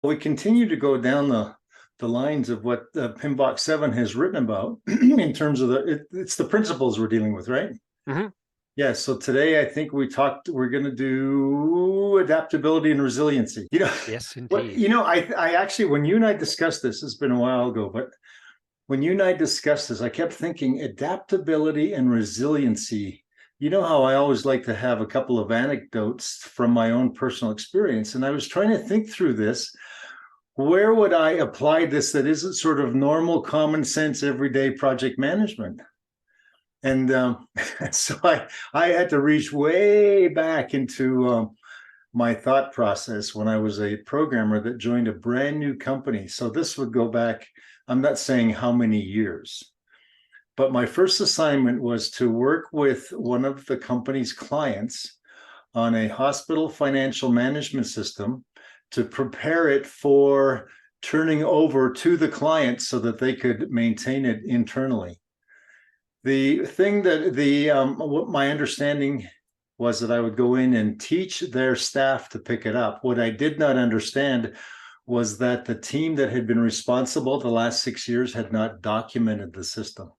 we continue to go down the lines of what PMBOK 7 has written about in terms of it's the principles we're dealing with, right? Mm-hmm. Yeah, so today I think we're going to do adaptability and resiliency. Yes, What, indeed. I actually, when you and I discussed this, it's been a while ago, but when you and I discussed this, I kept thinking adaptability and resiliency. You know how I always like to have a couple of anecdotes from my own personal experience. And I was trying to think through this. Where would I apply this that isn't sort of normal, common sense, everyday project management? And so I had to reach way back into my thought process when I was a programmer that joined a brand new company. So this would go back, I'm not saying how many years, but my first assignment was to work with one of the company's clients on a hospital financial management system to prepare it for turning over to the client so that they could maintain it internally. The thing that what my understanding was that I would go in and teach their staff to pick it up. What I did not understand was that the team that had been responsible the last 6 years had not documented the system.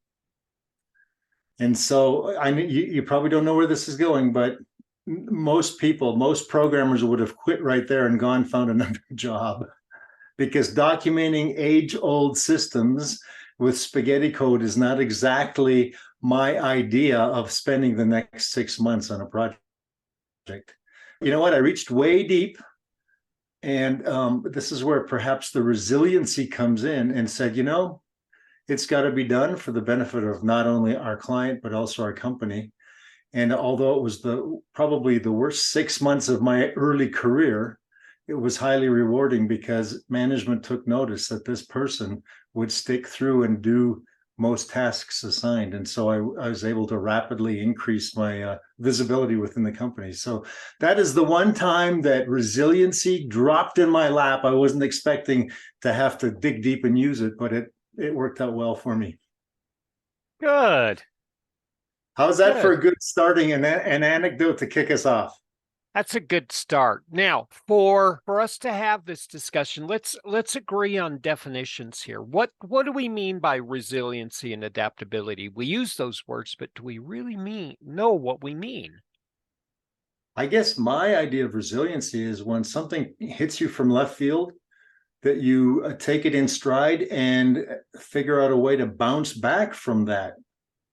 And so you probably don't know where this is going, but most programmers would have quit right there and gone found another job, because documenting age-old systems with spaghetti code is not exactly my idea of spending the next 6 months on a project. You know what? I reached way deep, and this is where perhaps the resiliency comes in, and said, it's got to be done for the benefit of not only our client, but also our company. And although it was probably the worst 6 months of my early career, it was highly rewarding because management took notice that this person would stick through and do most tasks assigned. And so I was able to rapidly increase my visibility within the company. So that is the one time that resiliency dropped in my lap. I wasn't expecting to have to dig deep and use it, but it worked out well for me. Good. How's that for Good. a good starting an anecdote to kick us off? That's a good start. Now, for us to have this discussion, let's agree on definitions here. What do we mean by resiliency and adaptability? We use those words, but do we really know what we mean? I guess my idea of resiliency is when something hits you from left field, that you take it in stride and figure out a way to bounce back from that.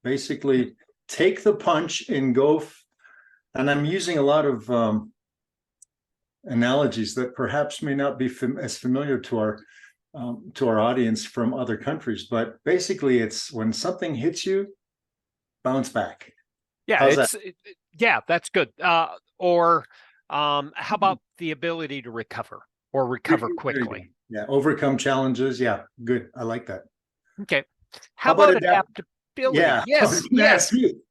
Basically, take the punch and go. And I'm using a lot of analogies that perhaps may not be as familiar to our audience from other countries, but basically, it's when something hits you, bounce back. Yeah, How's that? Yeah, that's good. Or how about the ability to recover or recover quickly? Yeah, overcome challenges. Yeah, good. I like that. Okay. How How about about adapt? adaptability? Yeah, I was Yes, going to ask yes. you.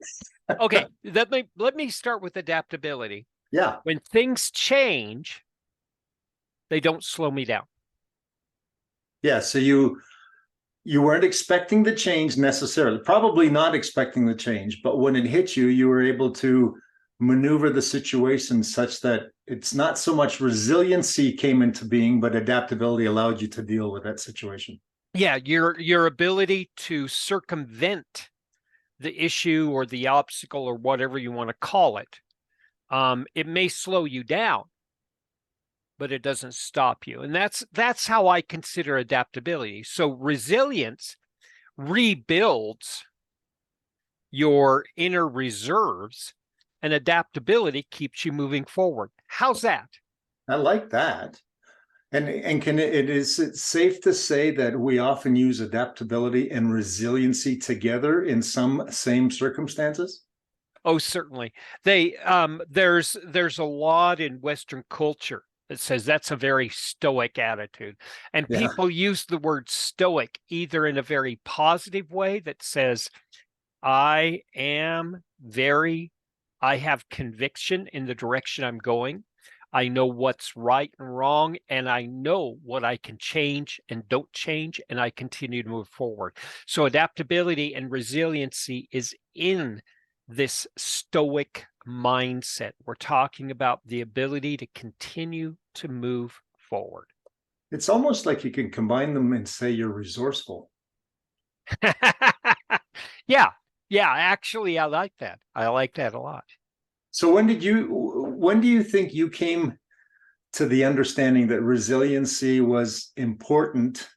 Okay, let me start with adaptability. Yeah, When things change, they don't slow me down. yeah. So you weren't expecting the change necessarily, probably not expecting the change, but when it hit you, you were able to maneuver the situation such that it's not so much resiliency came into being, but adaptability allowed you to deal with that situation. Yeah, your ability to circumvent the issue or the obstacle or whatever you want to call it. It may slow you down, but it doesn't stop you. And that's how I consider adaptability. So resilience rebuilds your inner reserves, and adaptability keeps you moving forward. How's that? I like that. And can is it safe to say that we often use adaptability and resiliency together in some same circumstances? Oh, certainly. There's a lot in Western culture that says that's a very stoic attitude. And Yeah. people use the word stoic either in a very positive way that says, I have conviction in the direction I'm going. I know what's right and wrong, and I know what I can change and don't change, and I continue to move forward. So adaptability and resiliency is in this stoic mindset. We're talking about the ability to continue to move forward. It's almost like you can combine them and say you're resourceful. Yeah. Yeah. Actually, I like that. I like that a lot. So when do you think you came to the understanding that resiliency was important,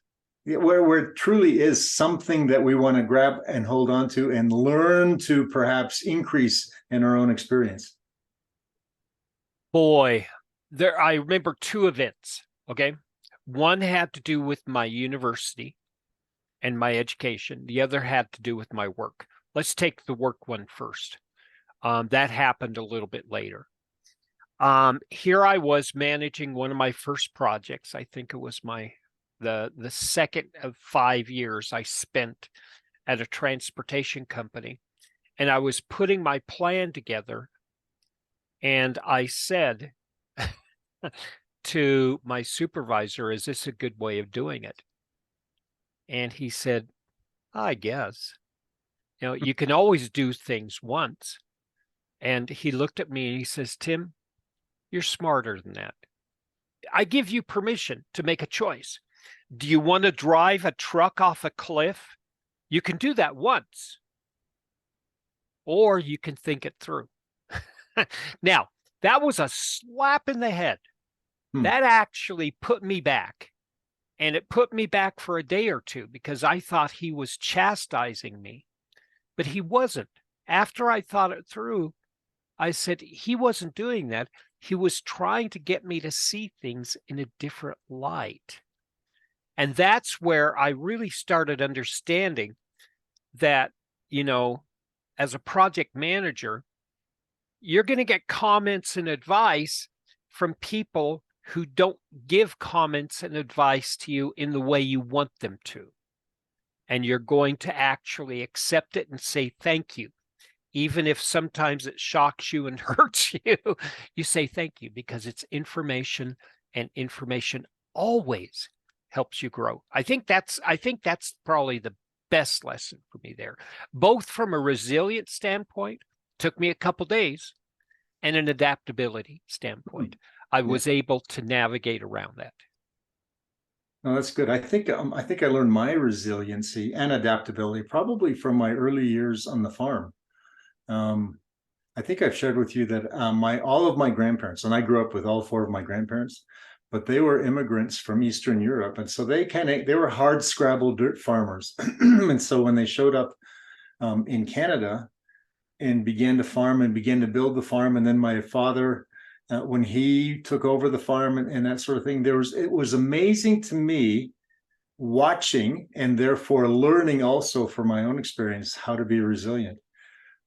where it truly is something that we want to grab and hold on to and learn to perhaps increase in our own experience? Boy, I remember two events. Okay. One had to do with my university and my education. The other had to do with my work. Let's take the work one first. That happened a little bit later. Here I was managing one of my first projects. I think it was the second of 5 years I spent at a transportation company, and I was putting my plan together, and I said to my supervisor, "Is this a good way of doing it?" And he said, "I guess. You can always do things once." And he looked at me and he says, "Tim, you're smarter than that. I give you permission to make a choice. Do you want to drive a truck off a cliff? You can do that once, or you can think it through." Now, that was a slap in the head. Hmm. That actually put me back. And it put me back for a day or two because I thought he was chastising me, but he wasn't. After I thought it through, I said he wasn't doing that. He was trying to get me to see things in a different light. And that's where I really started understanding that, as a project manager, you're going to get comments and advice from people who don't give comments and advice to you in the way you want them to. And you're going to actually accept it and say thank you. Even if sometimes it shocks you and hurts you, you say thank you because it's information, and information always helps you grow. I think that's probably the best lesson for me there, both from a resilient standpoint, took me a couple days, and an adaptability standpoint. I Yeah. was able to navigate around that. No, that's good. I think I learned my resiliency and adaptability probably from my early years on the farm. Um, I think I've shared with you that my all of my grandparents, and I grew up with all four of my grandparents, but they were immigrants from Eastern Europe, and so they were hard scrabble dirt farmers. And so when they showed up in Canada and began to farm and began to build the farm, and then my father, when he took over the farm and that sort of thing, it was amazing to me watching and therefore learning also from my own experience how to be resilient.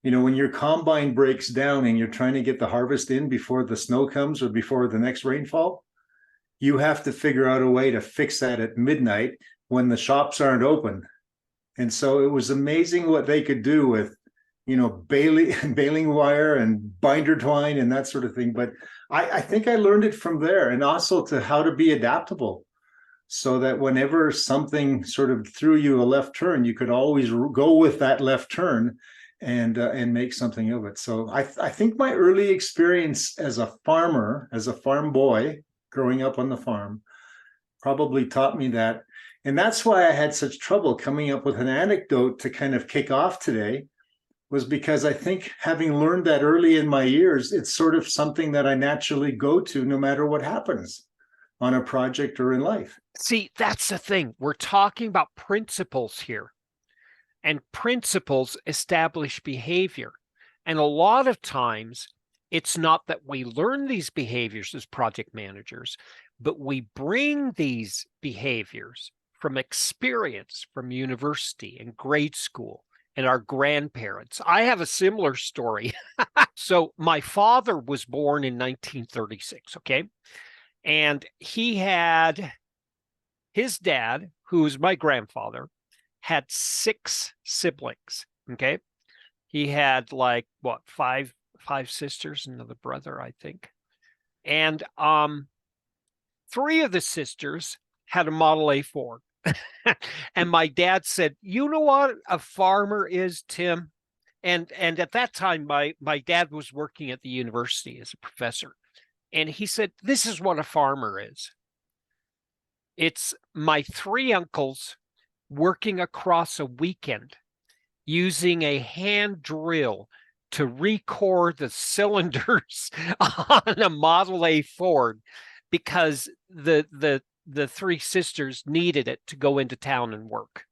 When your combine breaks down and you're trying to get the harvest in before the snow comes or before the next rainfall, you have to figure out a way to fix that at midnight when the shops aren't open. And so it was amazing what they could do with, baling wire and binder twine and that sort of thing. But I think I learned it from there, and also to how to be adaptable, so that whenever something sort of threw you a left turn, you could always go with that left turn and make something of it. So I think my early experience as a farmer, as a farm boy, growing up on the farm, probably taught me that. And that's why I had such trouble coming up with an anecdote to kind of kick off today, was because I think having learned that early in my years, it's sort of something that I naturally go to no matter what happens on a project or in life. See, that's the thing. We're talking about principles here, and principles establish behavior. And a lot of times, it's not that we learn these behaviors as project managers, but we bring these behaviors from experience from university and grade school and our grandparents. I have a similar story. So my father was born in 1936, okay? And he had his dad, who was my grandfather, had 6 siblings, okay? He had like what, five sisters, another brother, I think. And 3 of the sisters had a Model A Ford. And my dad said, "You know what a farmer is, Tim?" And at that time, my dad was working at the university as a professor. And he said, "This is what a farmer is. It's my three uncles working across a weekend using a hand drill to recore the cylinders on a Model A Ford because the three sisters needed it to go into town and work.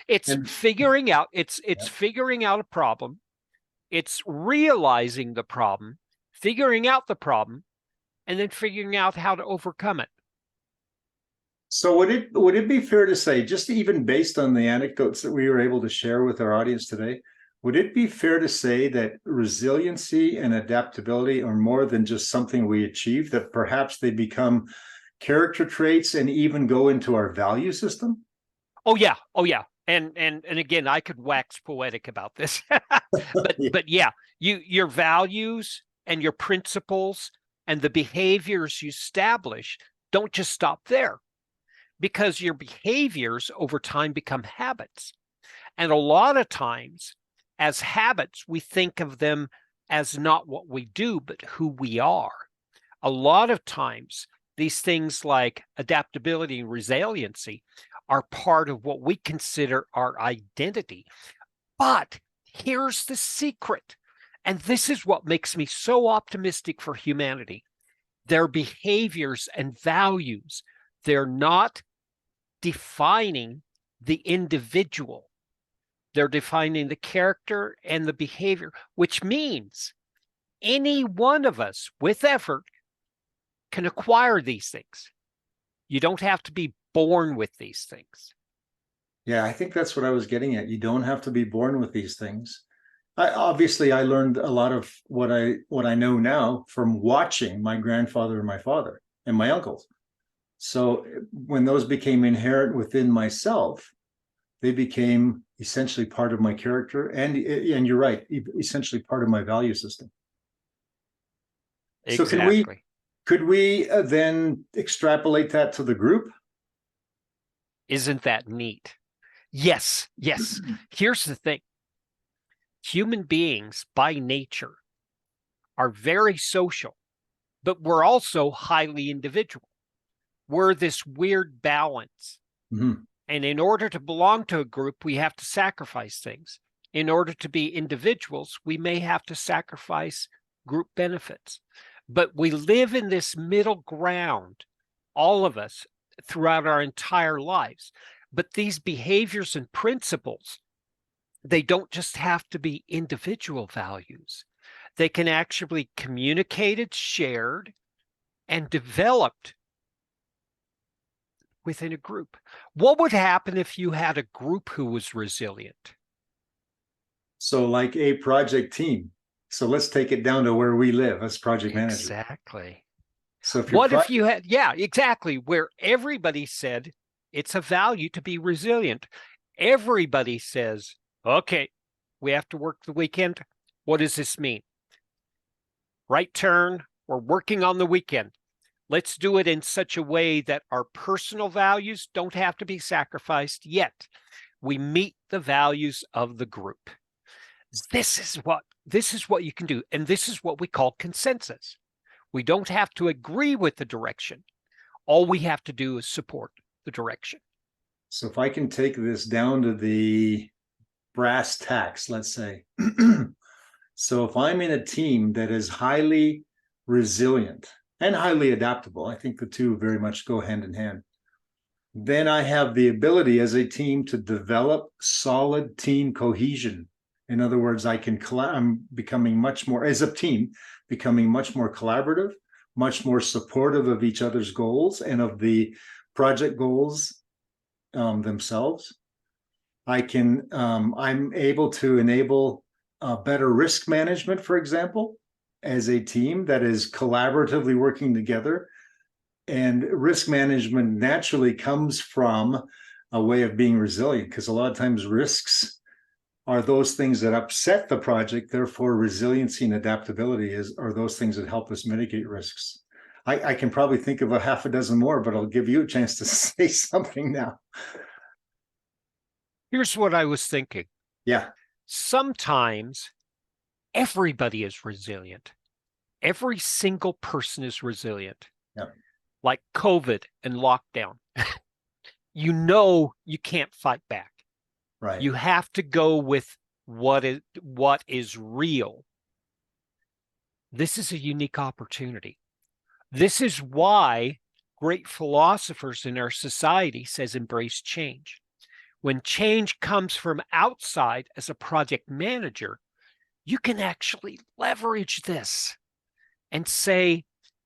It's And figuring out it's yeah. figuring out a problem. It's realizing the problem, figuring out the problem, and then figuring out how to overcome it. So would it be fair to say, just even based on the anecdotes that we were able to share with our audience today, would it be fair to say that resiliency and adaptability are more than just something we achieve, that perhaps they become character traits and even go into our value system? Oh yeah, oh yeah. And again, I could wax poetic about this. but yeah, your values and your principles and the behaviors you establish don't just stop there, because your behaviors over time become habits. And a lot of times, as habits, we think of them as not what we do, but who we are. A lot of times, these things like adaptability and resiliency are part of what we consider our identity. But here's the secret, and this is what makes me so optimistic for humanity. Their behaviors and values, they're not defining the individual. They're defining the character and the behavior, which means any one of us with effort can acquire these things. You don't have to be born with these things. Yeah, I think that's what I was getting at. You don't have to be born with these things. I learned a lot of what I know now from watching my grandfather and my father and my uncles. So when those became inherent within myself, they became essentially part of my character, and you're right, essentially part of my value system. So Exactly. could we then extrapolate that to the group? Isn't that neat? Yes, yes. Here's the thing. Human beings by nature are very social, but we're also highly individual. We're this weird balance. Mm-hmm. And in order to belong to a group, we have to sacrifice things. In order to be individuals, we may have to sacrifice group benefits. But we live in this middle ground, all of us, throughout our entire lives. But these behaviors and principles, they don't just have to be individual values. They can actually be communicated, shared, and developed within a group. What would happen if you had a group who was resilient? So like a project team. So let's take it down to where we live as project managers. Exactly. So if what if you had, yeah, exactly, where everybody said it's a value to be resilient. Everybody says, okay, we have to work the weekend. What does this mean? Right turn, we're working on the weekend. Let's do it in such a way that our personal values don't have to be sacrificed yet. We meet the values of the group. This is what you can do. And this is what we call consensus. We don't have to agree with the direction. All we have to do is support the direction. So if I can take this down to the brass tacks, let's say. So if I'm in a team that is highly resilient and highly adaptable, I think the two very much go hand in hand, then I have the ability as a team to develop solid team cohesion. In other words, I'm becoming much more, as a team, becoming much more collaborative, much more supportive of each other's goals and of the project goals themselves. I'm able to enable better risk management, for example, as a team that is collaboratively working together. And risk management naturally comes from a way of being resilient, because a lot of times risks are those things that upset the project. Therefore, resiliency and adaptability are those things that help us mitigate risks. I can probably think of a half a dozen more, but I'll give you a chance to say something now. Here's what I was thinking. Yeah. Sometimes everybody is resilient. Every single person is resilient. Yeah. like COVID and lockdown, you know you can't fight back. Right. You have to go with what is real. This is a unique opportunity. This is why great philosophers in our society says embrace change. When change comes from outside as a project manager, you can actually leverage this and say,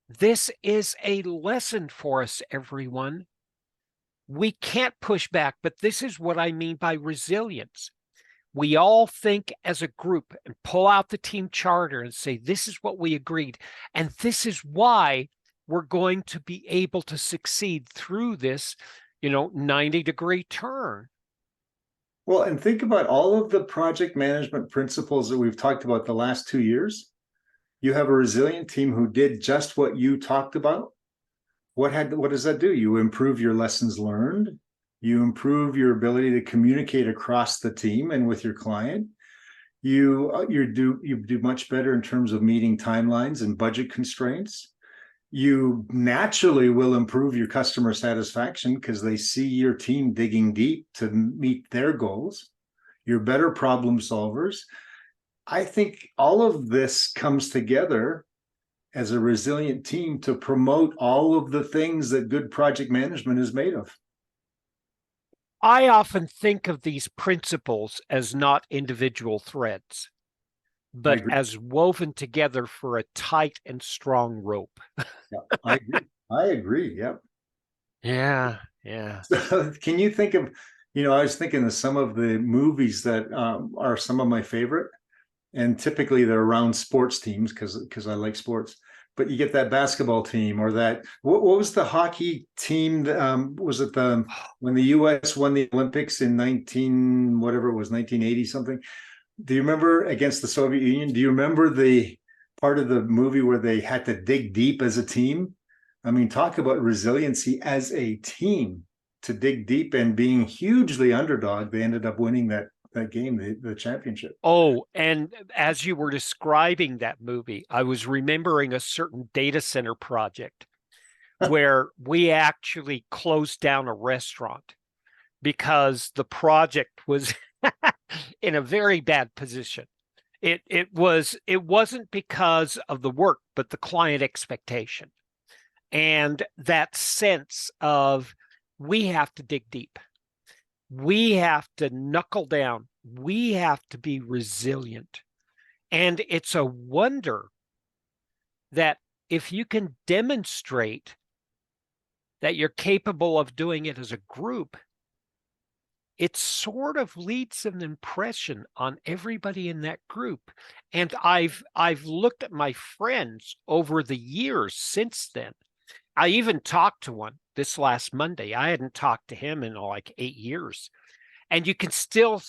this is a lesson for us, everyone. We can't push back, but this is what I mean by resilience. We all think as a group and pull out the team charter and say, this is what we agreed. And this is why we're going to be able to succeed through this, 90-degree turn. Well, and think about all of the project management principles that we've talked about the last 2 years. You have a resilient team who did just what you talked about. What does that do? You improve your lessons learned. You improve your ability to communicate across the team and with your client. You do much better in terms of meeting timelines and budget constraints. You naturally will improve your customer satisfaction because they see your team digging deep to meet their goals. You're better problem solvers. I think all of this comes together as a resilient team to promote all of the things that good project management is made of. I often think of these principles as not individual threads, but as woven together for a tight and strong rope. Yeah, I agree. I agree. Yep. Yeah. Yeah. So can you think of, I was thinking of some of the movies that are some of my favorite, and typically they're around sports teams because I like sports. But you get that basketball team or that what was the hockey team? Was it when the U.S. won the Olympics in 1980 something? Do you remember against the Soviet Union? Do you remember the part of the movie where they had to dig deep as a team? I mean, talk about resiliency as a team to dig deep, and being hugely underdog, they ended up winning that game, the championship. Oh, and as you were describing that movie, I was remembering a certain data center project where we actually closed down a restaurant because the project was in a very bad position. It wasn't because of the work, but the client expectation. And that sense of we have to dig deep. We have to knuckle down. We have to be resilient. And it's a wonder that if you can demonstrate that you're capable of doing it as a group, it sort of leaves an impression on everybody in that group. And I've looked at my friends over the years since then. I even talked to one this last Monday. I hadn't talked to him in like 8 years. And you can still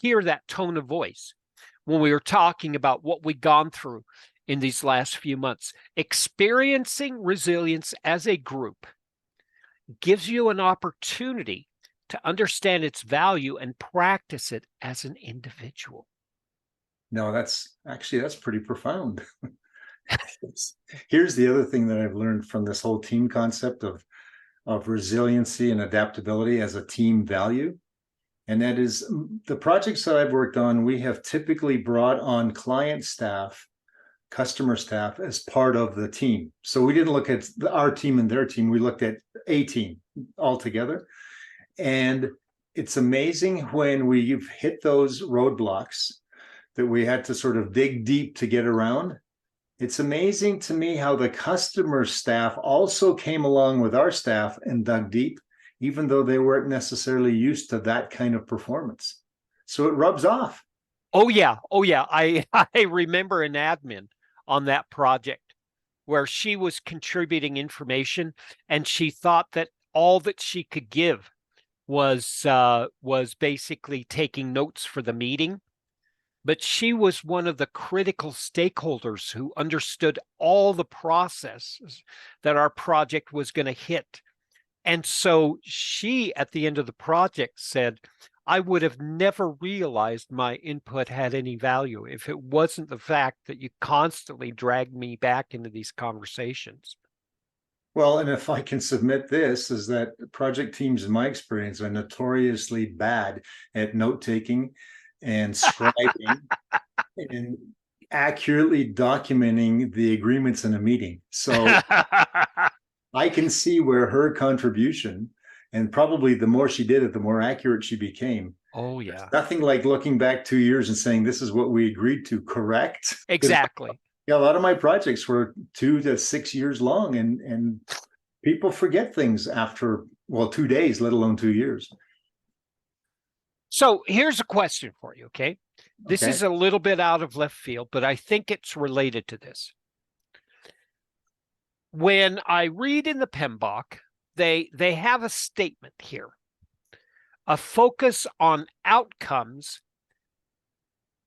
hear that tone of voice when we were talking about what we'd gone through in these last few months. Experiencing resilience as a group gives you an opportunity to understand its value and practice it as an individual. No, that's pretty profound. Here's the other thing that I've learned from this whole team concept of resiliency and adaptability as a team value. And that is the projects that I've worked on, we have typically brought on client staff, customer staff as part of the team. So we didn't look at our team and their team. We looked at a team altogether. And it's amazing when we've hit those roadblocks that we had to sort of dig deep to get around. It's amazing to me how the customer staff also came along with our staff and dug deep, even though they weren't necessarily used to that kind of performance. So it rubs off. Oh, yeah. Oh, yeah. I remember an admin on that project where she was contributing information and she thought that all that she could give was basically taking notes for the meeting. But she was one of the critical stakeholders who understood all the processes that our project was going to hit. And so she, at the end of the project, said, I would have never realized my input had any value if it wasn't the fact that you constantly dragged me back into these conversations. Well, and if I can submit this, is that project teams, in my experience, are notoriously bad at note taking and scribing and accurately documenting the agreements in a meeting. So I can see where her contribution, and probably the more she did it, the more accurate she became. Oh, yeah. Nothing like looking back 2 years and saying, this is what we agreed to, correct? Exactly. Yeah, a lot of my projects were 2 to 6 years long, and people forget things after, well, 2 days, let alone 2 years. So here's a question for you, okay? This Okay. is a little bit out of left field, but I think it's related to this. When I read in the PMBOK, they have a statement here. A focus on outcomes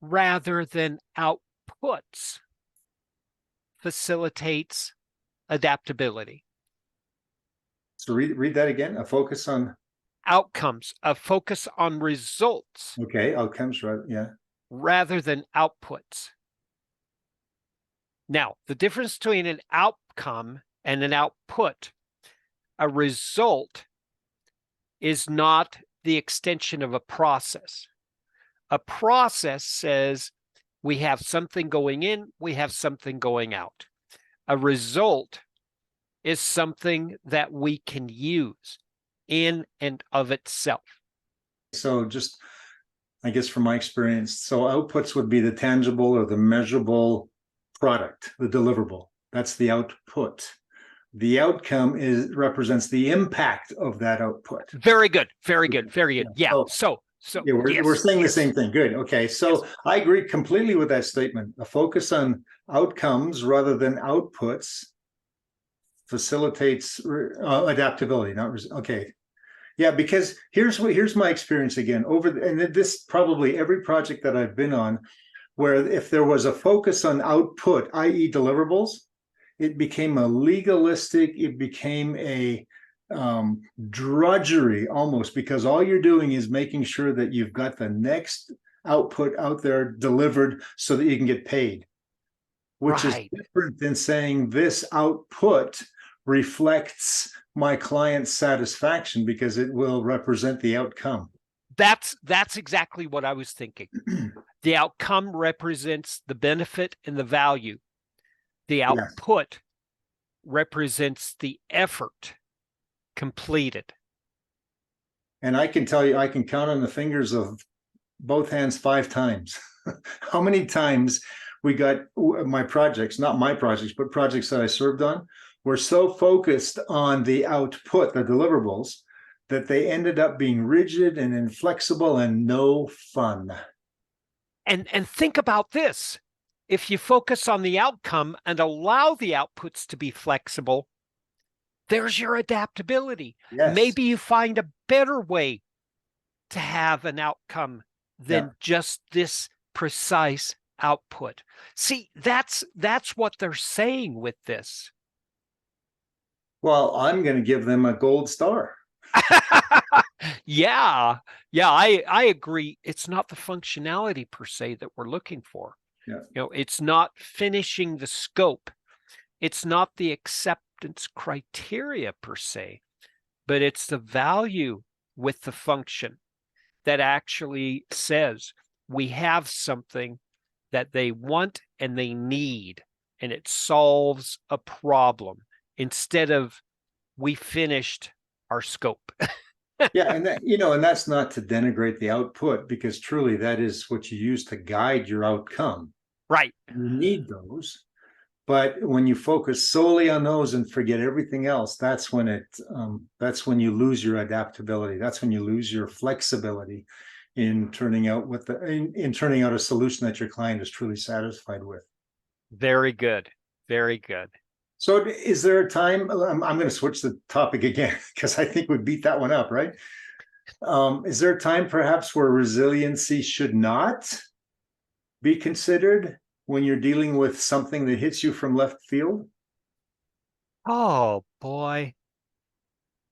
rather than outputs facilitates adaptability. So read that again. A focus on Outcomes, a focus on results. Okay, outcomes, right? Yeah. Rather than outputs. Now, the difference between an outcome and an output, a result is not the extension of a process. A process says we have something going in, we have something going out. A result is something that we can use in and of itself. So just, I guess from my experience, so outputs would be the tangible or the measurable product, the deliverable. That's the output. The outcome represents the impact of that output. Very good, very good, very good. Yeah. So yeah, we're saying the same thing. Good. Okay. So yes. I agree completely with that statement. A focus on outcomes rather than outputs facilitates adaptability. Okay. Yeah, because here's my experience again and this probably every project that I've been on, where if there was a focus on output, i.e. deliverables, it became a legalistic, it became a drudgery almost, because all you're doing is making sure that you've got the next output out there delivered so that you can get paid, which is different than saying this output reflects my client's satisfaction because it will represent the outcome. That's exactly what I was thinking. The outcome represents the benefit and the value. The output represents the effort completed. And I can tell you, I can count on the fingers of both hands 5 times. How many times we got my projects, not my projects, but projects that I served on, were so focused on the output, the deliverables, that they ended up being rigid and inflexible and no fun. And think about this. If you focus on the outcome and allow the outputs to be flexible, there's your adaptability. Yes. Maybe you find a better way to have an outcome than just this precise output. See, that's what they're saying with this. Well, I'm going to give them a gold star. Yeah, I agree. It's not the functionality per se that we're looking for. Yeah. You know, it's not finishing the scope. It's not the acceptance criteria per se, but it's the value with the function that actually says we have something that they want and they need, and it solves a problem instead of we finished our scope. Yeah, and that, and that's not to denigrate the output, because truly that is what you use to guide your outcome. Right. You need those, but when you focus solely on those and forget everything else, that's when you lose your adaptability. That's when you lose your flexibility in turning out in turning out a solution that your client is truly satisfied with. Very good. Very good. So is there a time, I'm going to switch the topic again, because I think we beat that one up, right? Is there a time perhaps where resiliency should not be considered when you're dealing with something that hits you from left field? Oh, boy.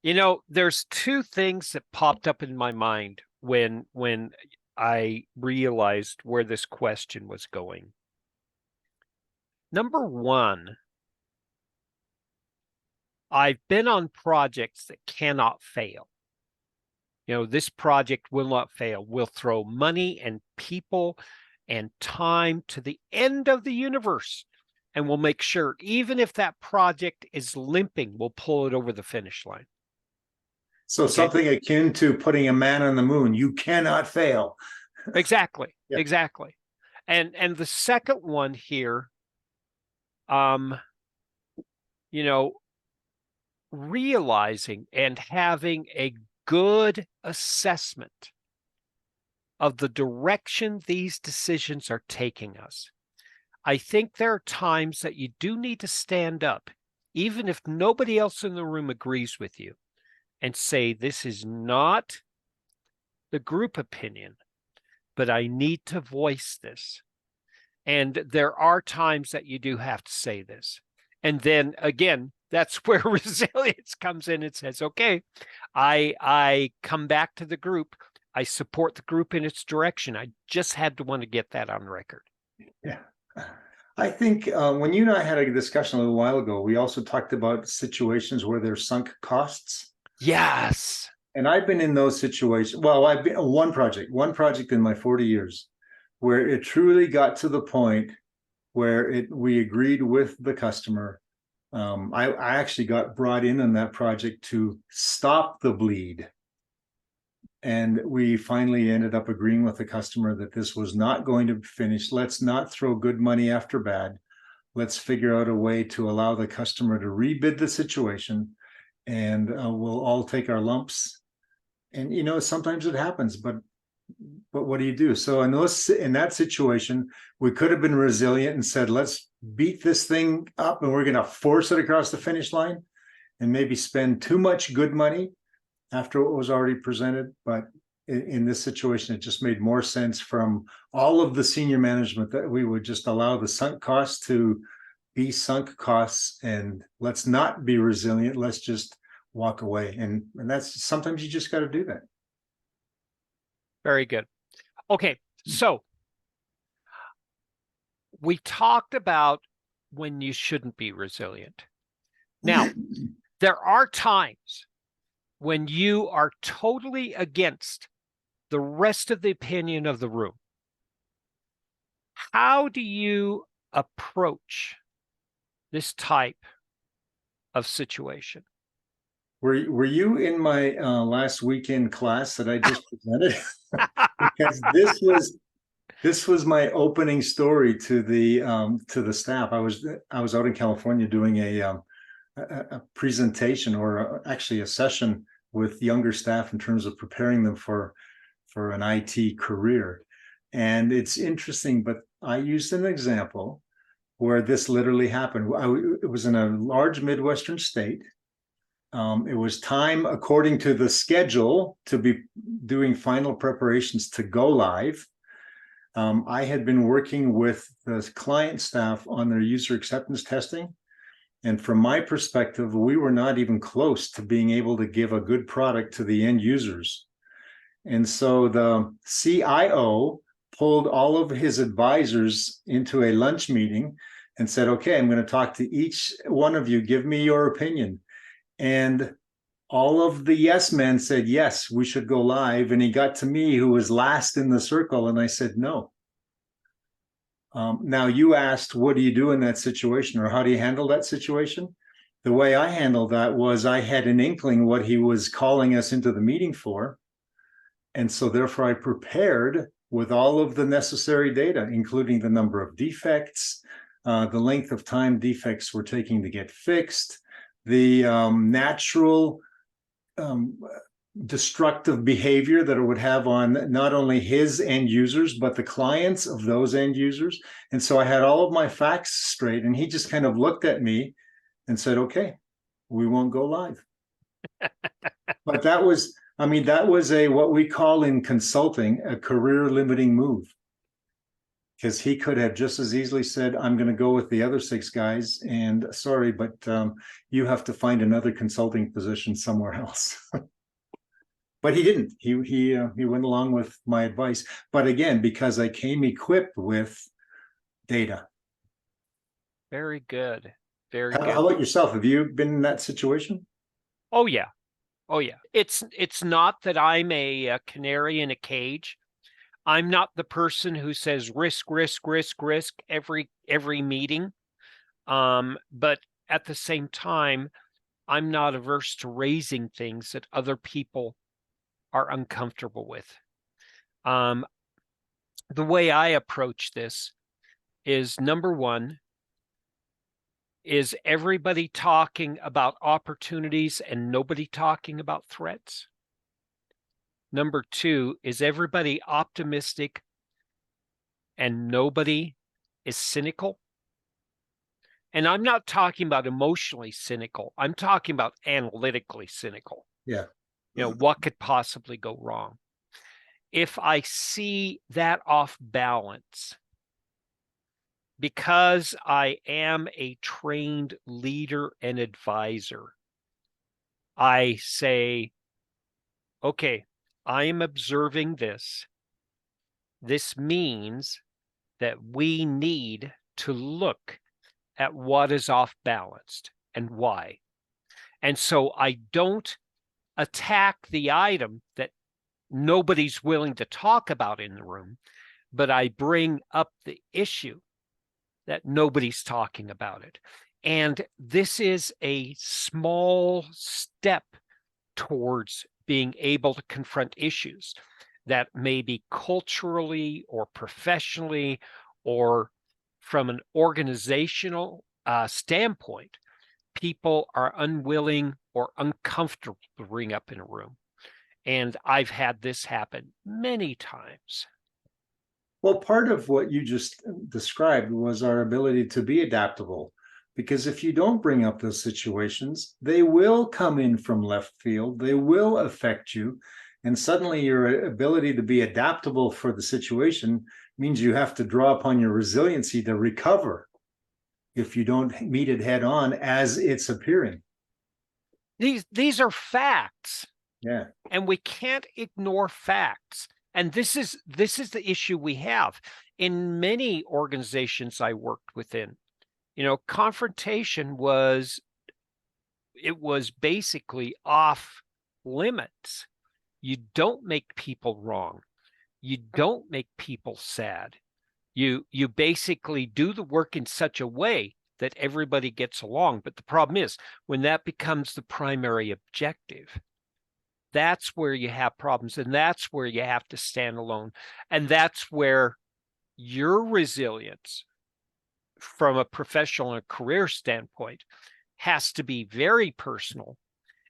There's 2 things that popped up in my mind when I realized where this question was going. Number 1, I've been on projects that cannot fail. This project will not fail. We'll throw money and people and time to the end of the universe, and we'll make sure, even if that project is limping, we'll pull it over the finish line. So something akin to putting a man on the moon. You cannot fail. Exactly. Yeah. Exactly. And the second one here, realizing and having a good assessment of the direction these decisions are taking us. I think there are times that you do need to stand up, even if nobody else in the room agrees with you, and say, this is not the group opinion, but I need to voice this. And there are times that you do have to say this. And then again, that's where resilience comes in and says, okay, I come back to the group. I support the group in its direction. I just had to want to get that on record. Yeah. I think when you and I had a discussion a little while ago, we also talked about situations where there's sunk costs. Yes. And I've been in those situations. Well, I've been one project in my 40 years where it truly got to the point where we agreed with the customer. I actually got brought in on that project to stop the bleed. And we finally ended up agreeing with the customer that this was not going to finish. Let's not throw good money after bad. Let's figure out a way to allow the customer to rebid the situation, and we'll all take our lumps. And sometimes it happens, but what do you do? So in that situation, we could have been resilient and said, let's beat this thing up and we're going to force it across the finish line, and maybe spend too much good money after what was already presented. But in this situation, it just made more sense from all of the senior management that we would just allow the sunk costs to be sunk costs, and let's not be resilient. Let's just walk away. And that's, sometimes you just got to do that. Very good. Okay, so we talked about when you shouldn't be resilient. Now, there are times when you are totally against the rest of the opinion of the room. How do you approach this type of situation? Were you in my last weekend class that I just presented? Because this was my opening story to the staff. I was out in California doing a presentation, or actually a session with younger staff in terms of preparing them for an IT career. And it's interesting, but I used an example where this literally happened. It was in a large Midwestern state. It was time, according to the schedule, to be doing final preparations to go live. I had been working with the client staff on their user acceptance testing. And from my perspective, we were not even close to being able to give a good product to the end users. And so the CIO pulled all of his advisors into a lunch meeting and said, okay, I'm going to talk to each one of you. Give me your opinion. And all of the yes men said, yes, we should go live. And he got to me, who was last in the circle, and I said, no. Now, you asked, what do you do in that situation, or how do you handle that situation? The way I handled that was I had an inkling what he was calling us into the meeting for. And so therefore I prepared with all of the necessary data, including the number of defects, the length of time defects were taking to get fixed, the natural destructive behavior that it would have on not only his end users, but the clients of those end users. And so I had all of my facts straight, and he just kind of looked at me and said, okay, we won't go live. But that was a, what we call in consulting, a career limiting move. Because he could have just as easily said, I'm going to go with the other 6 guys, and sorry, but you have to find another consulting position somewhere else. But he didn't. He went along with my advice. But again, because I came equipped with data. Very good. Very How good. about yourself? Have you been in that situation? Oh yeah. Oh yeah. It's not that I'm a canary in a cage. I'm not the person who says risk, risk, risk, risk every meeting. But at the same time, I'm not averse to raising things that other people are uncomfortable with. The way I approach this is, number one, is everybody talking about opportunities and nobody talking about threats? Number two, is everybody optimistic and nobody is cynical? And I'm not talking about emotionally cynical. I'm talking about analytically cynical. Yeah. What could possibly go wrong? If I see that off balance, because I am a trained leader and advisor, I say, okay, I am observing this. This means that we need to look at what is off balanced and why. And so I don't attack the item that nobody's willing to talk about in the room, but I bring up the issue that nobody's talking about it. And this is a small step towards being able to confront issues that may be culturally or professionally or from an organizational standpoint, people are unwilling or uncomfortable to bring up in a room. And I've had this happen many times. Well, part of what you just described was our ability to be adaptable. Because if you don't bring up those situations, they will come in from left field, they will affect you. And suddenly your ability to be adaptable for the situation means you have to draw upon your resiliency to recover if you don't meet it head on as it's appearing. These are facts. Yeah. And we can't ignore facts. And this is the issue we have in many organizations I worked within. Confrontation was basically off limits. You don't make people wrong. You don't make people sad. You basically do the work in such a way that everybody gets along. But the problem is, when that becomes the primary objective, that's where you have problems, and that's where you have to stand alone. And that's where your resilience from a professional and career standpoint has to be very personal,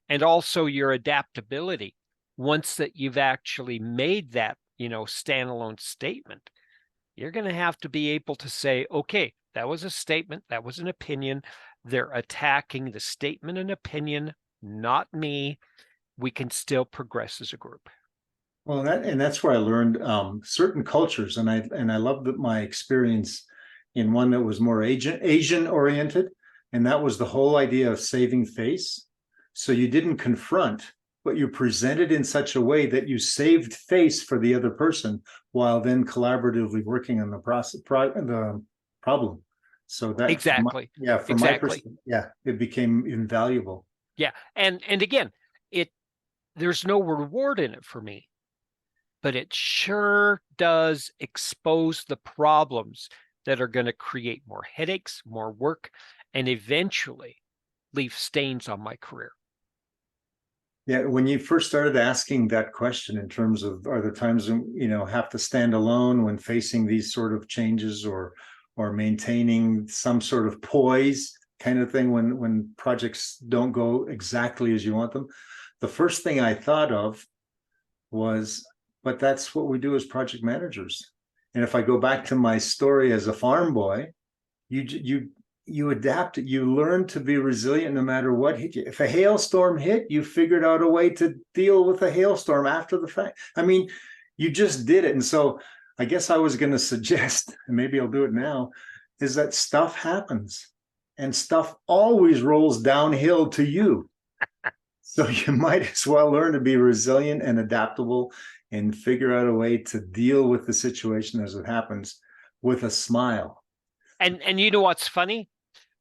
and also your adaptability. Once that you've actually made that, standalone statement, you're going to have to be able to say, okay, that was a statement, that was an opinion. They're attacking the statement and opinion, not me. We can still progress as a group. Well, that's where I learned certain cultures, and I loved my experience in one that was more Asian oriented, and that was the whole idea of saving face. So you didn't confront, but you presented in such a way that you saved face for the other person, while then collaboratively working on the the problem. So that, Exactly. from my perspective, it became invaluable. Yeah, and again, there's no reward in it for me, but it sure does expose the problems that are going to create more headaches, more work, and eventually leave stains on my career. Yeah, when you first started asking that question in terms of, are there times when have to stand alone when facing these sort of changes, or maintaining some sort of poise kind of thing when projects don't go exactly as you want them, the first thing I thought of was, but that's what we do as project managers. And if I go back to my story as a farm boy, you adapt it. You learn to be resilient no matter what hit you. If a hailstorm hit, you figured out a way to deal with a hailstorm after the fact. I mean, you just did it. And so I guess I was going to suggest, and maybe I'll do it now, is that stuff happens and stuff always rolls downhill to you. So you might as well learn to be resilient and adaptable and figure out a way to deal with the situation as it happens with a smile. And you know what's funny?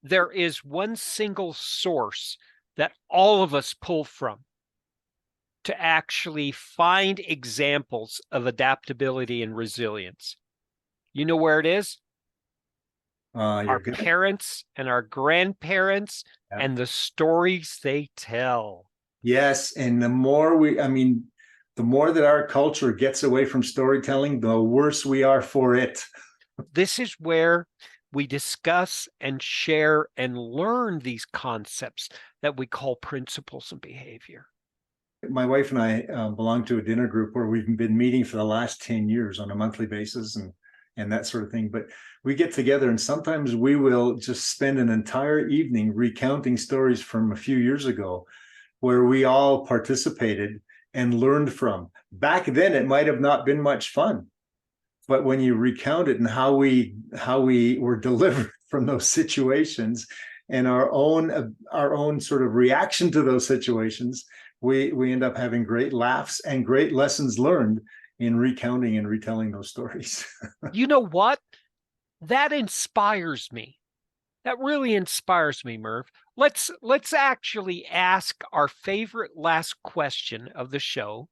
there is one single source that all of us pull from to actually find examples of adaptability and resilience. You know where it is? Our You're good. parents and our grandparents Yeah. and the stories they tell. Yes, and the more the more that our culture gets away from storytelling, the worse we are for it. This is where we discuss and share and learn these concepts that we call principles and behavior. My wife and I belong to a dinner group where we've been meeting for the last 10 years on a monthly basis and that sort of thing. But we get together and sometimes we will just spend an entire evening recounting stories from a few years ago where we all participated and learned from. Back then, it might have not been much fun, but when you recount it and how we were delivered from those situations and our own sort of reaction to those situations, we end up having great laughs and great lessons learned in recounting and retelling those stories. You know what? That inspires me. That really inspires me, Merv. Let's actually ask our favorite last question of the show,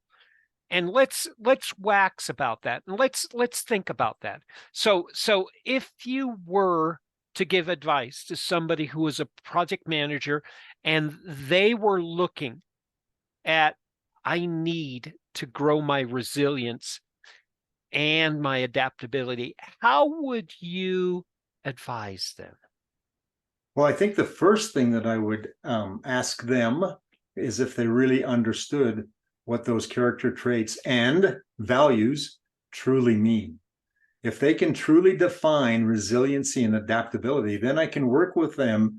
and let's wax about that, and let's think about that. So if you were to give advice to somebody who was a project manager and they were looking at, I need to grow my resilience and my adaptability, how would you advise them? Well, I think the first thing that I would ask them is if they really understood what those character traits and values truly mean. If they can truly define resiliency and adaptability, then I can work with them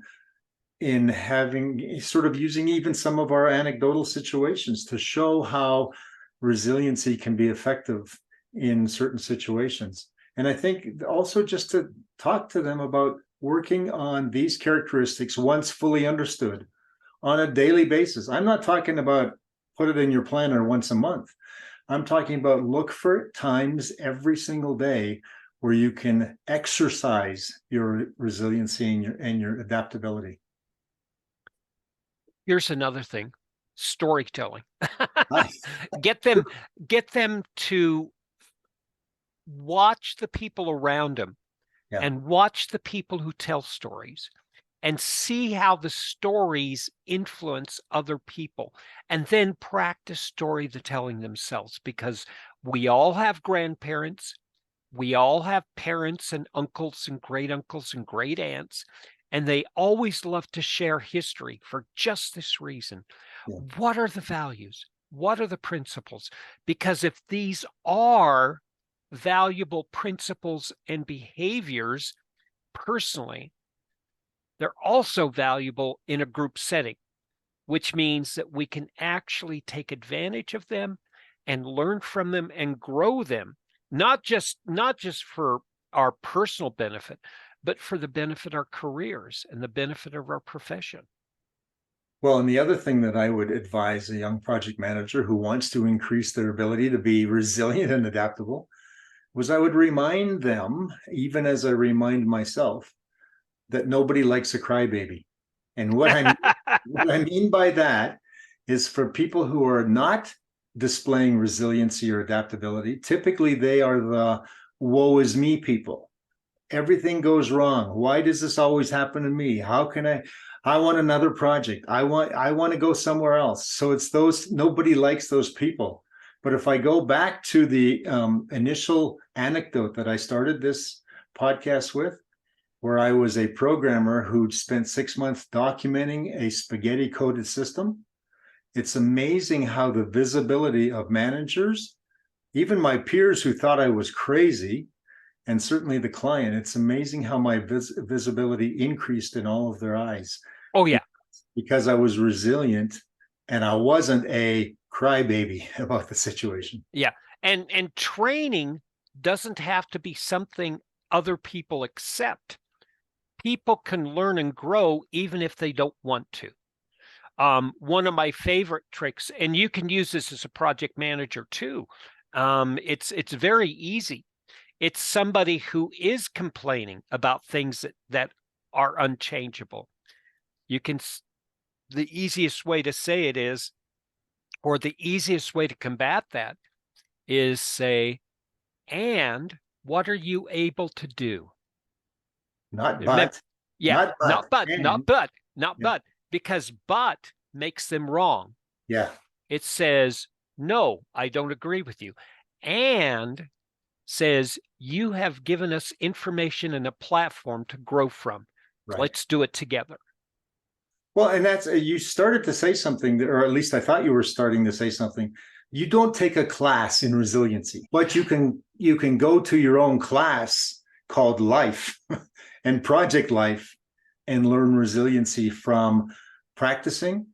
in having sort of using even some of our anecdotal situations to show how resiliency can be effective in certain situations. And I think also just to talk to them about working on these characteristics once fully understood on a daily basis. I'm not talking about put it in your planner once a month. I'm talking about look for times every single day where you can exercise your resiliency and your adaptability. Here's another thing: storytelling. Nice. Get them to watch the people around them, Yeah. and watch the people who tell stories, and see how the stories influence other people, and then practice storytelling themselves, because we all have grandparents, we all have parents and uncles and great uncles and great aunts, and they always love to share history for just this reason. Yeah. What are the values? What are the principles? Because if these are valuable principles and behaviors personally, they're also valuable in a group setting, which means that we can actually take advantage of them and learn from them and grow them, not just for our personal benefit, but for the benefit of our careers and the benefit of our profession. Well, and the other thing that I would advise a young project manager who wants to increase their ability to be resilient and adaptable was I would remind them, even as I remind myself, that nobody likes a crybaby. And what I mean by that is for people who are not displaying resiliency or adaptability, typically they are the woe is me people. Everything goes wrong. Why does this always happen to me? How can I want another project. I want to go somewhere else. So it's those, nobody likes those people. But if I go back to the initial anecdote that I started this podcast with, where I was a programmer who'd spent 6 months documenting a spaghetti coded system, it's amazing how the visibility of managers, even my peers who thought I was crazy, and certainly the client, it's amazing how my visibility increased in all of their eyes. Oh, yeah. Because I was resilient and I wasn't a crybaby about the situation. Yeah. And training doesn't have to be something other people accept. People can learn and grow even if they don't want to. One of my favorite tricks, and you can use this as a project manager too. It's very easy. It's somebody who is complaining about things that are unchangeable. The easiest way to say it is, or the easiest way to combat that is say, and what are you able to do? Not Remember, but, yeah, not but, and not yeah, but, because but makes them wrong. yeah, It says, no, I don't agree with you. And says, you have given us information and a platform to grow from. right. Let's do it together. Well, and that's you started to say something, or at least I thought you were starting to say something. You don't take a class in resiliency, but you can go to your own class called life and project life and learn resiliency from practicing,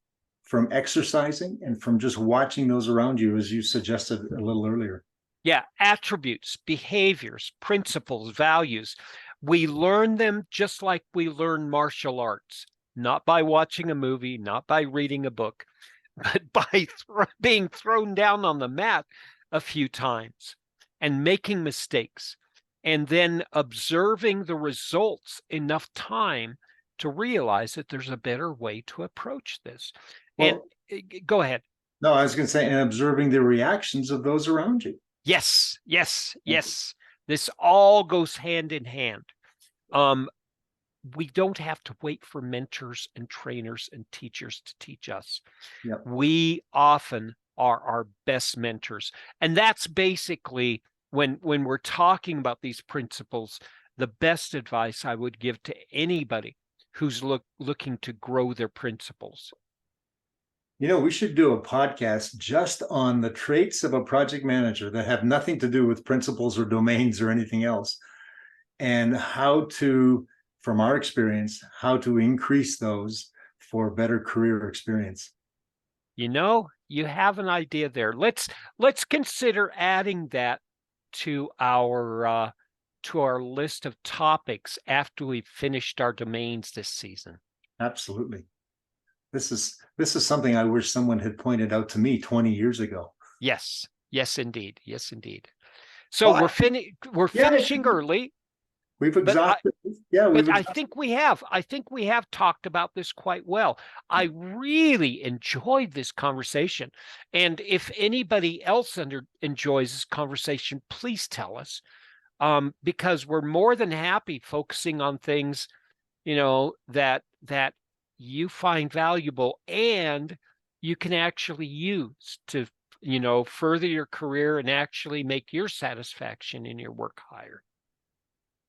from exercising, and from just watching those around you, as you suggested a little earlier. Yeah, attributes, behaviors, principles, values. We learn them just like we learn martial arts, not by watching a movie, not by reading a book, but by being thrown down on the mat a few times and making mistakes, and then observing the results enough time to realize that there's a better way to approach this. Well, And go ahead. no, I was going to say, and observing the reactions of those around you. Yes, yes, yes. This all goes hand in hand. We don't have to wait for mentors and trainers and teachers to teach us. Yep. We often are our best mentors. And that's basically when we're talking about these principles, the best advice I would give to anybody who's looking to grow their principles. You know, we should do a podcast just on the traits of a project manager that have nothing to do with principles or domains or anything else, and how to, from our experience, how to increase those for better career experience. You know, you have an idea there. Let's consider adding that to our list of topics after we've finished our domains this season. Absolutely. This is something I wish someone had pointed out to me 20 years ago. Yes, yes, indeed, yes, indeed. So Well, we're finishing early, we've but exhausted. I think we have talked about this quite well. I really enjoyed this conversation, and if anybody else enjoys this conversation, please tell us, because we're more than happy focusing on things, that you find valuable and you can actually use to, further your career and actually make your satisfaction in your work higher.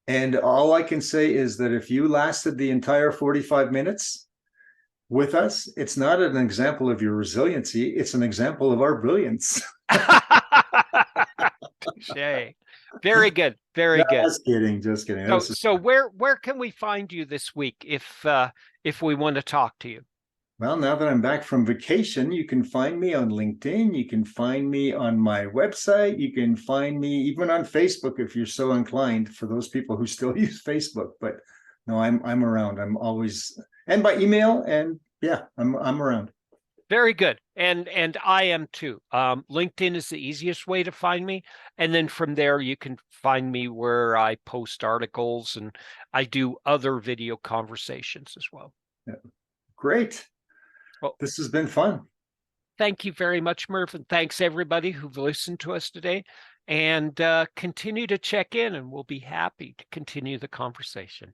And all I can say is that if you lasted the entire 45 minutes with us, it's not an example of your resiliency, it's an example of our brilliance. Touché. Very good. Very good. Just kidding. So where can we find you this week if we want to talk to you? Well, now that I'm back from vacation, you can find me on LinkedIn. You can find me on my website. You can find me even on Facebook if you're so inclined, for those people who still use Facebook. But no, I'm around. I'm always, and by email, and yeah, I'm around. Very good. And I am too. LinkedIn is the easiest way to find me. And then from there, you can find me where I post articles and I do other video conversations as well. Yeah. Great. Well, this has been fun. Thank you very much, Merv. And thanks everybody who've listened to us today, and continue to check in and we'll be happy to continue the conversation.